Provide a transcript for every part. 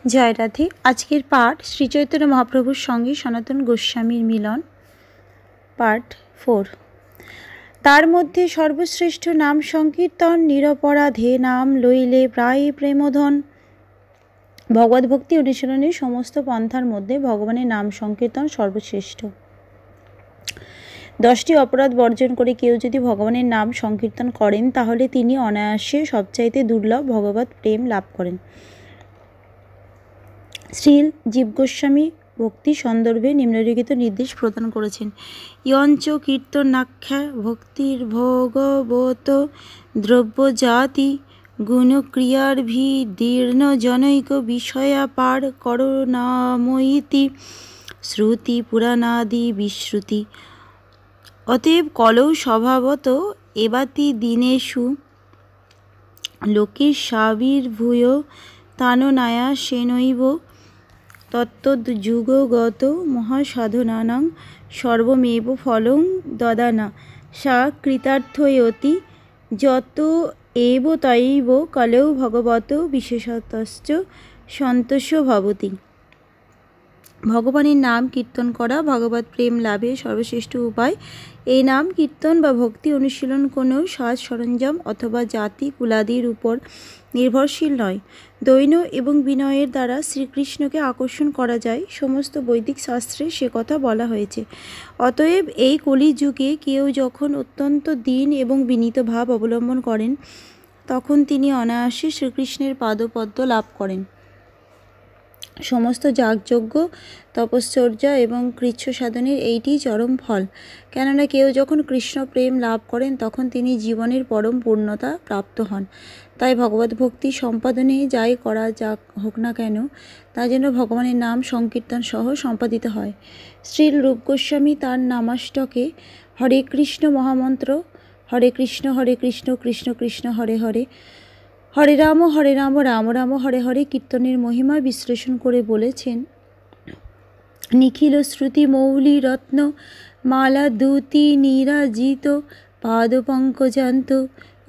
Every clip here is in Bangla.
জয় রাধে। আজকের পাঠ শ্রী চৈতন্য মহাপ্রভুর সঙ্গে সনাতন গোস্বামীর মিলন, পার্ট 4। তার মধ্যে সর্বশ্রেষ্ঠ নাম সংকীর্তন, নিরপরাধে নাম লইলে প্রায় প্রেমধন। ভগবত ভক্তি অনুশীলনের সমস্ত পন্থার মধ্যে ভগবানের নাম সংকীর্তন সর্বশ্রেষ্ঠ। 10টি অপরাধ বর্জন করে কেউ যদি ভগবানের নাম সংকীর্তন করেন তাহলে তিনি অনায়াসে সবচাইতে দুর্লভ ভগবত প্রেম লাভ করেন। শ্রীল জীব গোস্বামী ভক্তি সন্দর্ভে নিম্নলিখিত নির্দেশ প্রদান করেছেন। ইয়ঞ্চ কীর্তনাখ্যা ভক্তির ভগবত দ্রব্য জাতি গুণক্রিয়ার্ভিদীর্ণ জনৈক বিষয়া পার করুণাময়ীতি শ্রুতি পুরাণাদি বিশ্রুতি। অতএব কলৌ স্বভাবত এবাতি দিনেষু লোকের সাবির্ভূয় তাননায়া সেনৈব তত্তদ্যুগগত মহাসাধনানাং সর্বমেব ফলং দদানা সা কৃতার্থয়তি যত এব তৈব কলৌ ভগবত বিশেষতশ্চ সন্তোষ ভবতি। ভগবানের নাম কীর্তন করা ভগবত প্রেম লাভের সর্বশ্রেষ্ঠ উপায়। এই নাম কীর্তন বা ভক্তি অনুশীলন কোনো সাজ সরঞ্জাম অথবা জাতি কুলাদির উপর নির্ভরশীল নয়। দৈন্য এবং বিনয়ের দ্বারা শ্রীকৃষ্ণকে আকর্ষণ করা যায়, সমস্ত বৈদিক শাস্ত্রে সে কথা বলা হয়েছে। অতএব এই কলিযুগে কেউ যখন অত্যন্ত দীন এবং বিনীত ভাব অবলম্বন করেন তখন তিনি অনায়াসে শ্রীকৃষ্ণের পাদপদ্ম লাভ করেন। সমস্ত যাগযজ্ঞ, তপশ্চর্যা এবং কৃচ্ছ সাধনের এইটি চরম ফল। কেননা কেউ যখন কৃষ্ণ প্রেম লাভ করেন তখন তিনি জীবনের পরম পূর্ণতা প্রাপ্ত হন। তাই ভগবত ভক্তি সম্পাদনে যাই করা যাক হোক না কেন তা যেন ভগবানের নাম সংকীর্তন সহ সম্পাদিত হয়। শ্রীল রূপ গোস্বামী তার নামাষ্টকে হরে কৃষ্ণ মহামন্ত্র হরে কৃষ্ণ কৃষ্ণ কৃষ্ণ হরে হরে হরে রাম রাম রাম হরে হরে কীর্তনের মহিমা বিশ্লেষণ করে বলেছেন, নিখিল শ্রুতি মৌলি রত্ন মালা দ্যুতি নিরাজিত পাদ পঙ্কজান্ত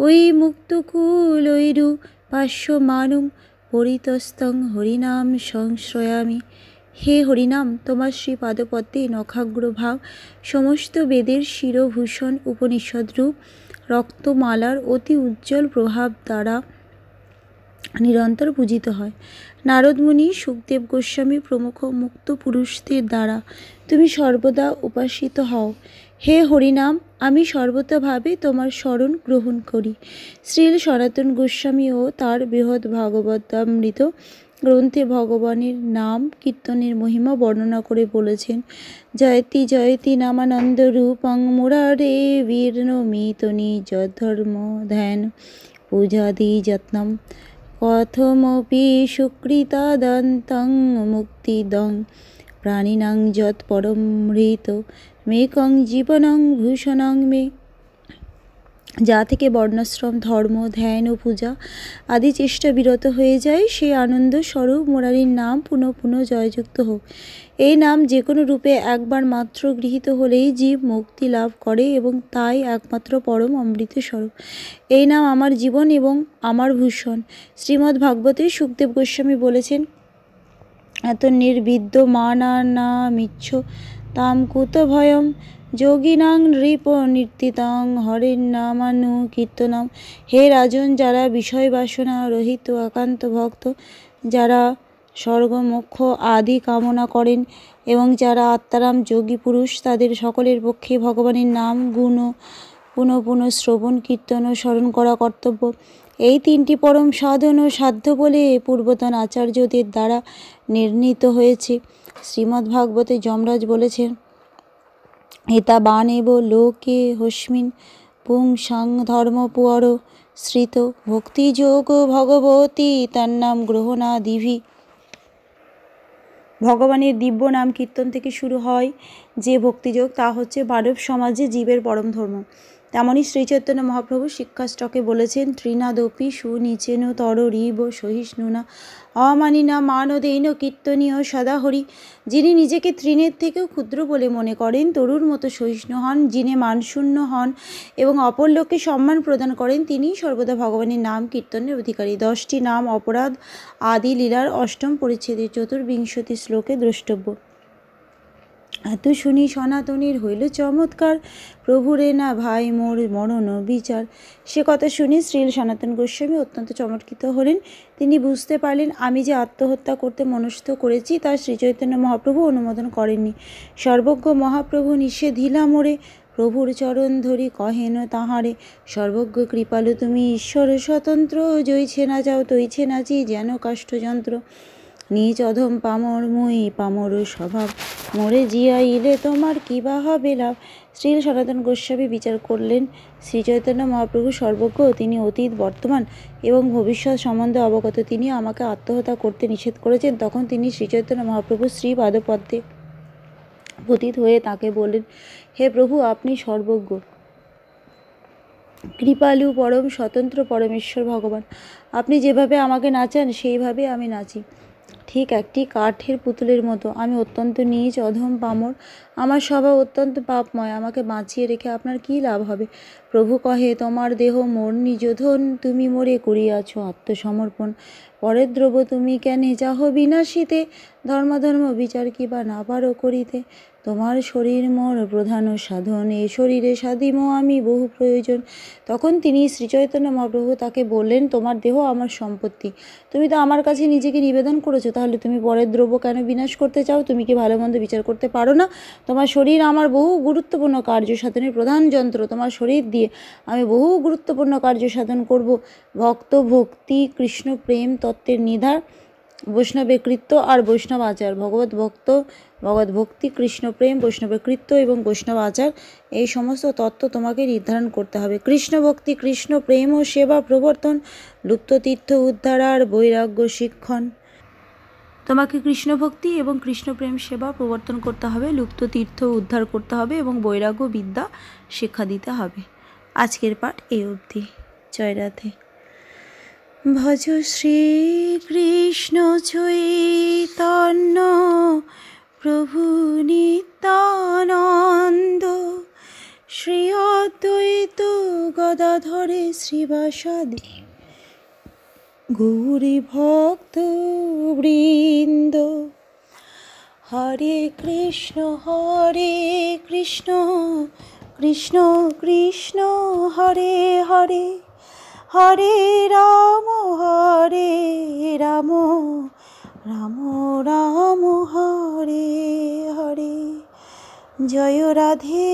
ওই মুক্তকুল ঐরু পার্শ্বমানুং পরিতস্তং হরিনাম সংশ্রয়ামি। হে হরিনাম, তোমার শ্রী পাদপদ্মে নখাগ্রভাগ সমস্ত বেদের শিরভূষণ উপনিষদরূপ রক্তমালার অতি উজ্জ্বল প্রভাব দ্বারা নিরন্তর পূজিত হয়। নারদমুনি, সুখদেব গোস্বামী প্রমুখ মুক্ত পুরুষদের দ্বারা তুমি সর্বদা উপাসিত হও। হে হরিনাম, আমি সর্বতভাবে তোমার শরণ গ্রহণ করি। শ্রীল সনাতন গোস্বামী ও তার বৃহৎ ভাগবতামৃত গ্রন্থে ভগবানের নাম কীর্তনের মহিমা বর্ণনা করে বলেছেন, জয়তি জয়তি নামানন্দ রূপং মুরারে বীর্ণমিত নিজধর্ম ধ্যান পূজাদি যত্নম কথমপি সুকৃতাদন্তং মুক্তিদং প্রাণিনাং যৎ পরমৃত মেকং জীবনং ভূষণং মে। যা থেকে বর্ণাশ্রম, ধর্ম, ধ্যান ও পূজা আদি চেষ্টা বিরত হয়ে যায়, সেই আনন্দ স্বরূপ মুরারির নাম পুনঃ পুনঃ জয়যুক্ত হোক। এই নাম যে কোনো রূপে একবার মাত্র গৃহীত হলেই জীব মুক্তি লাভ করে এবং তাই একমাত্র পরম অমৃত স্বরূপ। এই নাম আমার জীবন এবং আমার ভূষণ। শ্রীমদ্ ভাগবতে সুখদেব গোস্বামী বলেছেন, এত নির্বিদ্যমানানামিচ্ছ তাম কুত ভয়ম যোগিনাং নৃপ নৃত্যিতাং হরের নামানু কীর্তনম। হে রাজন, যারা বিষয় বাসনা রহিত একান্ত ভক্ত, যারা স্বর্গ মোক্ষ আদি কামনা করেন এবং যারা আত্মারাম যোগী পুরুষ, তাদের সকলের পক্ষে ভগবানের নাম গুণ পুনঃ পুনঃ শ্রবণ, কীর্তন ও স্মরণ করা কর্তব্য। এই তিনটি পরম সাধন ও সাধ্য বলে পূর্বতন আচার্যদের দ্বারা নির্ণীত হয়েছে। শ্রীমদ্ ভাগবতে যমরাজ বলেছেন, এতা বানেব লোকে হস্মিন পুংসাং ধর্মপুর শ্রিত ভক্তিযোগ ভগবতী তার নাম গ্রহণাদিভি। ভগবানের দিব্য নাম কীর্তন থেকে শুরু হয় যে ভক্তিযোগ, তা হচ্ছে মানব সমাজে জীবের পরম ধর্ম। তেমনই শ্রীচৈতন্য মহাপ্রভু শিক্ষাষ্টকে বলেছেন, তৃণাদপি সুনিচেন তররিব সহিষ্ণুনা অমানিনা মানদেন কীর্তনীয় সদাহরি। যিনি নিজেকে তৃণের থেকেও ক্ষুদ্র বলে মনে করেন, তরুর মতো সহিষ্ণু হন, যিনি মানশূন্য হন এবং অপর লোককে সম্মান প্রদান করেন, তিনিই সর্বদা ভগবানের নাম কীর্তনের অধিকারী। 10টি নাম অপরাধ আদি লীলার 8ম পরিচ্ছেদের 24 শ্লোকে দ্রষ্টব্য। এত শুনি সনাতনীর হইল চমৎকার, প্রভুরে না ভাই মোর মরণ বিচার। সে কথা শুনে শ্রী সনাতন গোস্বামী অত্যন্ত চমৎকৃত হলেন। তিনি বুঝতে পারলেন আমি যে আত্মহত্যা করতে মনস্থ করেছি তা শ্রীচৈতন্য মহাপ্রভু অনুমোদন করেননি। সর্বজ্ঞ মহাপ্রভু নিষেধিলা মোরে, প্রভুর চরণ ধরি কহেন তাহারে। সর্বজ্ঞ কৃপালু তুমি ঈশ্বর স্বতন্ত্র, জইছে না যাও তৈছে নাচি যেন কাষ্ঠযন্ত্র। নিজ অধম পামর মই পামর স্বভাব, মোরে জিয়াইলে তোমার কিবা হবে লাভ। শ্রী সনাতন গোস্বামী বিচার করলেন শ্রীচৈতন্য মহাপ্রভু সর্বজ্ঞ, তিনি অতীত বর্তমান এবং ভবিষ্যৎ সম্বন্ধে অবগত, তিনি আমাকে আত্মহত্যা করতে নিষেধ করেছেন। তখন তিনি শ্রীচৈতন্য মহাপ্রভু শ্রী পাদপদ্মে পতিত হয়ে তাকে বললেন, হে প্রভু, আপনি সর্বজ্ঞ, কৃপালু, পরম স্বতন্ত্র পরমেশ্বর ভগবান। আপনি যেভাবে আমাকে নাচান সেইভাবে আমি নাচি, ঠিক একটি কাঠের পুতুলের মতো। আমি অত্যন্ত নীচ, অধম, পামর, আমার স্বভাব অত্যন্ত পাপময়। আমাকে বাঁচিয়ে রেখে আপনার কী লাভ হবে? প্রভু কহে, তোমার দেহ মোর নিজধন, তুমি মোরে করিয়াছ আত্মসমর্পণ। পরের দ্রব্য তুমি কেন যাহ বিনাশিতে, ধর্মাধর্ম বিচার কিবা না পারো করিতে। তোমার শরীর মোর প্রধান সাধন, এ শরীরে সাধিম আমি বহু প্রয়োজন। তখন তিনি শ্রীচৈতন্য মহাপ্রভু তাকে বললেন, তোমার দেহ আমার সম্পত্তি, তুমি তো আমার কাছে নিজেকে নিবেদন করেছো, তাহলে তুমি পরের দ্রব্য কেন বিনাশ করতে চাও? তুমি কি ভালো মন্দ বিচার করতে পারো না? তোমার শরীর আমার বহু গুরুত্বপূর্ণ কার্য সাধনের প্রধান যন্ত্র। তোমার শরীর দিয়ে আমি বহু গুরুত্বপূর্ণ কার্য সাধন করব। ভক্ত ভক্তি কৃষ্ণ প্রেম তত্ত্বের নিধার, বৈষ্ণবের কৃত্য আর বৈষ্ণব আচার। ভগবত ভক্তি কৃষ্ণ প্রেম বৈষ্ণবের কৃত্য এবং বৈষ্ণব আচার, এই সমস্ত তত্ত্ব তোমাকে নির্ধারণ করতে হবে। কৃষ্ণ ভক্তি কৃষ্ণ প্রেম ও সেবা প্রবর্তন, লুপ্ত তীর্থ উদ্ধার আর বৈরাগ্য শিক্ষণ। তোমাকে কৃষ্ণ ভক্তি এবং কৃষ্ণ প্রেম সেবা প্রবর্তন করতে হবে, লুপ্ত তীর্থ উদ্ধার করতে হবে এবং বৈরাগ্য বিদ্যা শিক্ষা দিতে হবে। আজকের পাঠ এই অবধি। জয় রাধে। ভজ শ্রীকৃষ্ণ চৈতন্য প্রভু নিত্যানন্দ, শ্রী অদ্বৈত গদাধরে শ্রীবাসাদি গৌরী ভক্ত বৃন্দ। হরে কৃষ্ণ কৃষ্ণ কৃষ্ণ হরে হরে, হরে রাম রাম রাম হরে হরে। জয় রাধে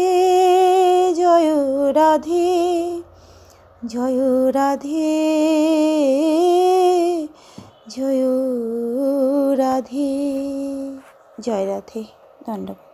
জয় রাধে জয় রাধে জয় রাধে। জয় রাধে। ধন্যবাদ।